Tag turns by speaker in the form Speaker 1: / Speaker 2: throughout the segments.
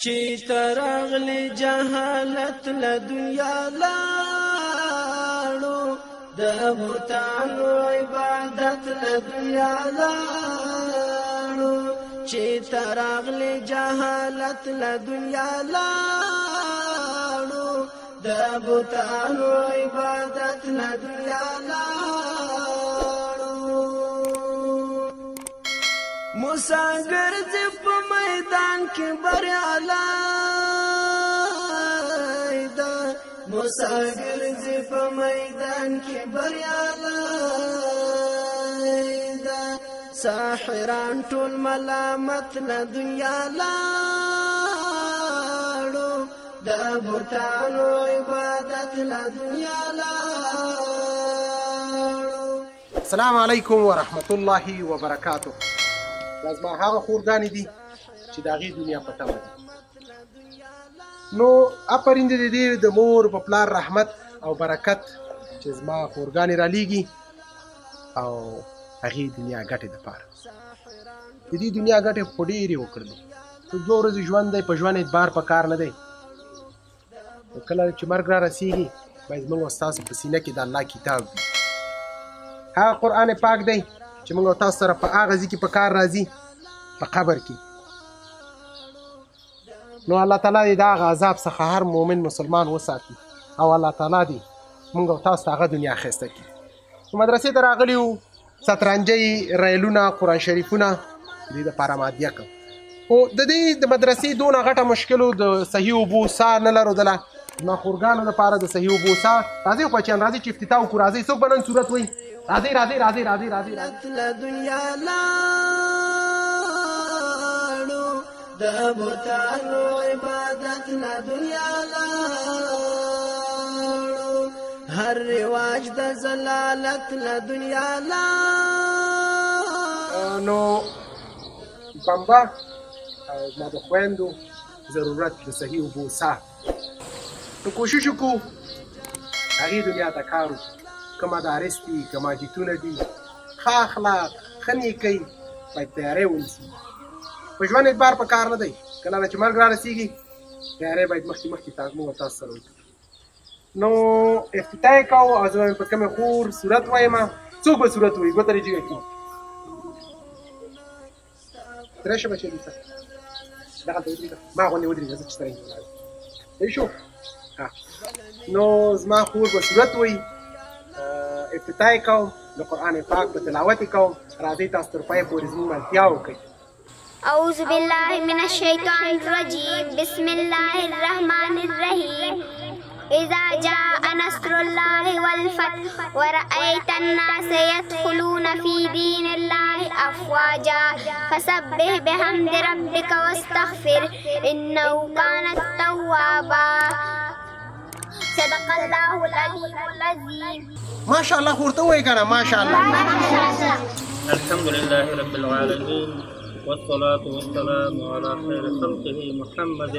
Speaker 1: چې ترغلی جهالت له دنیا لاړو د بوتانو عبادت له دنیا لاړو چې ترغلی جهالت له دنیا لاړو د بوتانو عبادت له دنیا لاړو مسافر دې په میدان کې بریالی ده مسافر دې په میدان کې بریالی ده ساحران ټول ملامت له دنیا لاړو د بوتانو عبادت له دنیا لاړو.
Speaker 2: السلام علیکم ورحمت الله وبرکاته. دا زما هغه خورګانې دي چې د هغې دنیا په تمه دي. نو اپرین د دې د مور په پلار رحمت او برکت چې زما خورګانې رالیږي او هغې دنیا ګټې دپاره د دې دنیا ګټې خو ډېرې وکړلې. په 2 ورځې ژوند دی، په ژوند اعتبار په کار نه دی. کله چې مرګ را رسېږي باید زموږ او ستاسو په سینه کې د الله کتاب وي. هغه قرآن پاک دی چې موږ او تاسو سره په هغه ځای کې په کار راځي، په قبر کې. نو الله تعالی دې د هغه عذاب څخه هر مؤمن مسلمان وساتي او الله تعالی دې موږ او تاسو ته هغه دنیا ښایسته کړي. نو مدرسې ته راغلي وو، شطرنجۍ، ریلونه، قرآن شریفونه دې دپاره مادیه کړم. خو د دې د مدرسې دونه غټه مشکل و، د صحیح اوبو سا نه لرودله. زما خورګانو دپاره د صحیح اوبو سا. راځئ خو بچیان، راځئ چې افتتاح وکړو. راځئ، څوک به نن صورت وایي؟ راځئ راځئ راځئ راځئ راځئ
Speaker 1: له دنیا لاړو د بوتانو عبادت له دنیا لاړو هر رواج د ضلالت له دنیا لاړو.
Speaker 2: نو بمبا زما د خویندو ضرورت د صحیح اوبو سا. نو کوشش وکړو هغې دنیا ته کار وکړو. که مدارس دي، که مسجدونه دي، ښه اخلاق، ښه نیکۍ باید تیاری ونیسي. په ژوند اعتبار په کار نه دی. کله چې مرګ را رسېږي تیاری باید مخکې موږ او تاسو سره وکړو. نو افتتاح یې کوو او زه په کومې خور صورت وایمه. څوک به صورت وایي؟ ګوته رجیږه کړي. درېشه بچې لیسه دغلته ودرېږه، ما غوندې ودرېږه زه چې سره یم. صحیح شو؟ نو زما خور به صورت وایي، افتتاح یې کوم، د قرآن پاک په تلاوت یې کوم. راځئ تاسو تر پایه پورې زموږ ملتیا وکړئ.
Speaker 3: أعوذ بالله من الشيطان الرجيم بسم الله الرحمن الرحيم إذا جاء نصر الله والفتح ورأيت الناس يدخلون في دين الله أفواجا فسبح بحمد ربك واستغفر إنه كان توابا. صدق الله العلي العظيم.
Speaker 2: ما شاء الله خورته وایي که نه؟ ما شاء الله.
Speaker 4: الحمد لله رب العالمين والصلاة والسلام على خير خلقه محمد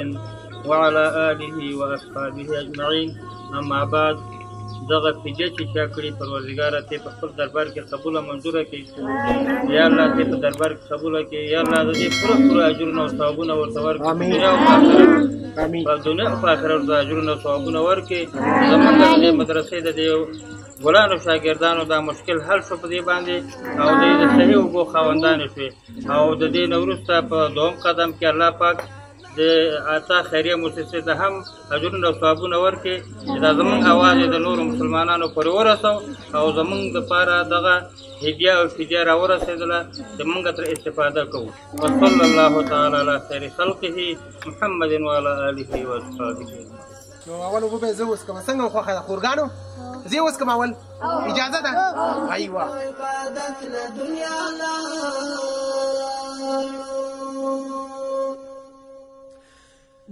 Speaker 4: وعلى آله وأصحابه أجمعين. أما بعد، دغه فدیه چې چا کړي پروردګاره ته په خپل دربار کې قبوله منظوره کړي. یا الله ته په دربار کې قبوله کړي. یا الله د دې پوره اجرونه او ثوابونه ورته ورکړي. دنیا او آخرت، په دنیا او آخرت ورته اجرونه او ثوابونه ورکړي. زموږ د دې مدرسې د دې ګلانو شاګردانو دا مشکل حل شو په دې باندې او د صحیح اوبو خاوندانې شوې. او د دې نه وروسته په دوم قدم کې الله پاک د عطا خیریه مؤسسې ته هم اجرونه او ثوابونه ورکړي چې دا زموږ اواز یې د نورو مسلمانانو پورې ورسو او زموږ دپاره دغه هدیه او فدیه راورسېدله چې موږ ترې استفاده کوو. وصلی الله تعالی علی خیر خلقه محمد وعلى آله واصحابه.
Speaker 2: نو اول اوبه به زه وڅکم. څنګه خوښه ده خورګانو؟ زه یې وڅکم اول؟ اجازه ده؟ ایوه.
Speaker 1: عبادت له دنیا لاړو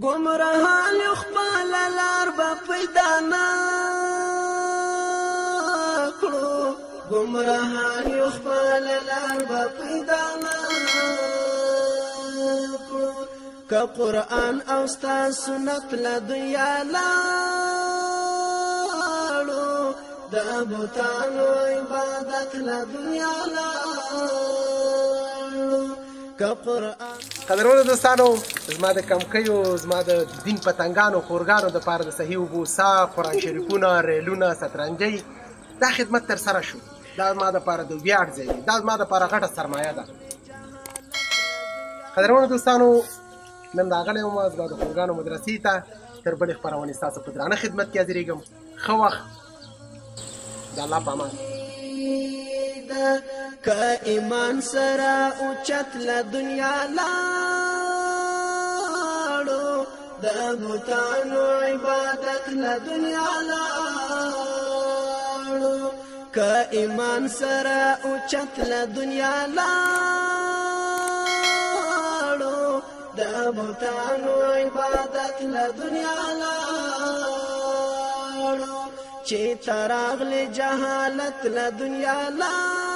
Speaker 1: ګمراهان یو خپله لار به پیدا نه کړو ګمراهان یو خپله لار به پیدا نه کړو که قرآن او ستا سنت له دنیا لاړو د بوتانو عبادت له دنیا لاړو که قرآن
Speaker 2: قدرمنو دوستانو زما د کمکیو زما د دین پتنګانو خورګانو دپاره د صحیح اوبو صاف قرآن شریفونه ریلونه سترنجۍ دا خدمت ترسره شو. دا زما دپاره د ویاړ ځای دی، دا زما دپاره غټه سرمایه ده. قدرمنو دوستانو نن راغلی وم زما د خورګانو مدرسې ته تر بلې خپرونې ستاسو په درانه خدمت کې حاضرېږم. ښه وخت د الله په امان.
Speaker 1: که ایمان سره اوچت له دنیا لاړو د بوتانو عبادت له دنیا لاړو که ایمان سره اوچت له دنیا لاړو د بوتانو عبادت له دنیا لاړو چې تراغل جهالت له دنیا لاړو